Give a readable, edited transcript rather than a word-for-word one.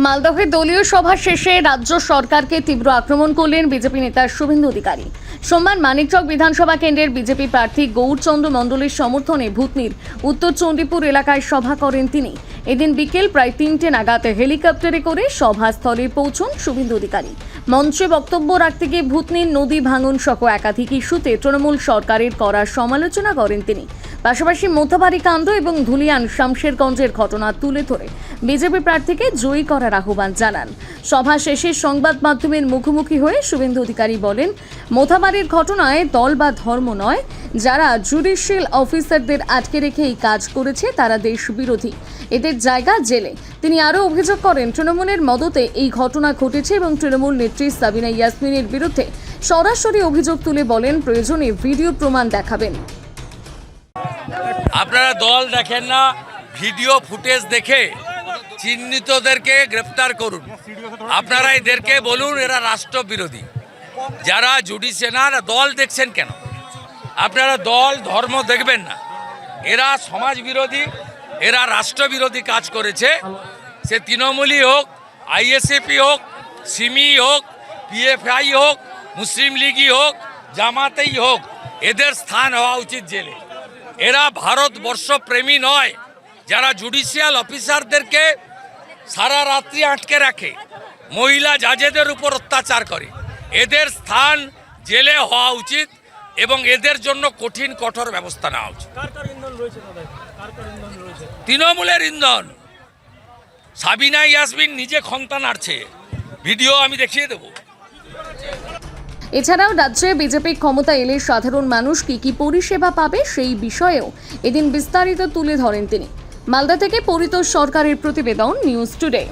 মালদহে দলীয় সভা শেষে রাজ্য সরকারকে তীব্র আক্রমণ করলেন বিজেপি নেতা শুভেন্দু অধিকারী। সোমবার মানিকচক বিধানসভা কেন্দ্রের বিজেপি প্রার্থী গৌরচন্দ্র মণ্ডলের সমর্থনে ভূতনির উত্তর চণ্ডীপুর এলাকায় সভা করেন তিনি। এদিন বিকেল প্রায় 3টে নাগাদ হেলিকপ্টারে করে সভাস্থলে পৌঁছন শুভেন্দু অধিকারী। মঞ্চে বক্তব্য রাখতে গিয়ে ভূতনির নদী ভাঙন সহ একাধিক ইস্যুতে তৃণমূল সরকারের করা সমালোচনা করেন তিনি। পাশাপাশি মোথাবাড়ি কাণ্ড এবং ধুলিয়ান শামশেরগঞ্জের ঘটনা তুলে ধরে বিজেপি প্রার্থীকে জয়ী করার আহ্বান জানান। সভা শেষে সংবাদ মাধ্যমের মুখোমুখি হয়ে শুভেন্দু অধিকারী বলেন, মোথাবাড়ির ঘটনায় দল বা ধর্ম নয়, যারা জুডিশিয়াল অফিসারদের আটকে রেখে এই কাজ করেছে তারা দেশ বিরোধী, এদের জায়গা জেলে। তিনি আরও অভিযোগ করেন, তৃণমূলের মদতে এই ঘটনা ঘটেছে এবং তৃণমূল নেত্রী সাবিনা ইয়াসমিনের বিরুদ্ধে সরাসরি অভিযোগ তুলে বলেন, প্রয়োজনে ভিডিও প্রমাণ দেখাবেন। আপনারা দল দেখেন না, ভিডিও ফুটেজ দেখে চিহ্নিতদেরকে গ্রেফতার করুন। আপনারা এদেরকে বলুন এরা রাষ্ট্রবিরোধী। যারা জুডিশিয়াল দল দেখছেন কেন? আপনারা দল ধর্ম দেখবেন না। এরা সমাজ বিরোধী, এরা রাষ্ট্রবিরোধী কাজ করেছে। সে তৃণমূলই হোক, আইএসএফই হোক, সিমি হোক, পিএফআই হোক, মুসলিম লীগই হোক, জামাতেই হোক, এদের স্থান হওয়া উচিত জেলে। এরা ভারতবর্ষ প্রেমী নয়। যারা জুডিশিয়াল অফিসারদেরকে সারা রাত্রি আটকে রাখে, মহিলা জাজেদের উপর অত্যাচার করে, এদের স্থান জেলে হওয়া উচিত এবং এদের জন্য কঠিন কঠোর ব্যবস্থা নেওয়া উচিত। তৃণমূলের ইন্ধন। সাবিনা ইয়াসমিন নিজে ক্ষমতা নাড়ছে, ভিডিও আমি দেখিয়ে দেবো। এছাড়াও রাজ্যে বিজেপি ক্ষমতা এলে সাধারণ মানুষ কি পরিষেবা পাবে সেই বিষয়েও এদিন বিস্তারিত তুলে ধরেন তিনি। মালদা থেকে পরিতোষ সরকারের প্রতিবেদন, নিউজ টুডে।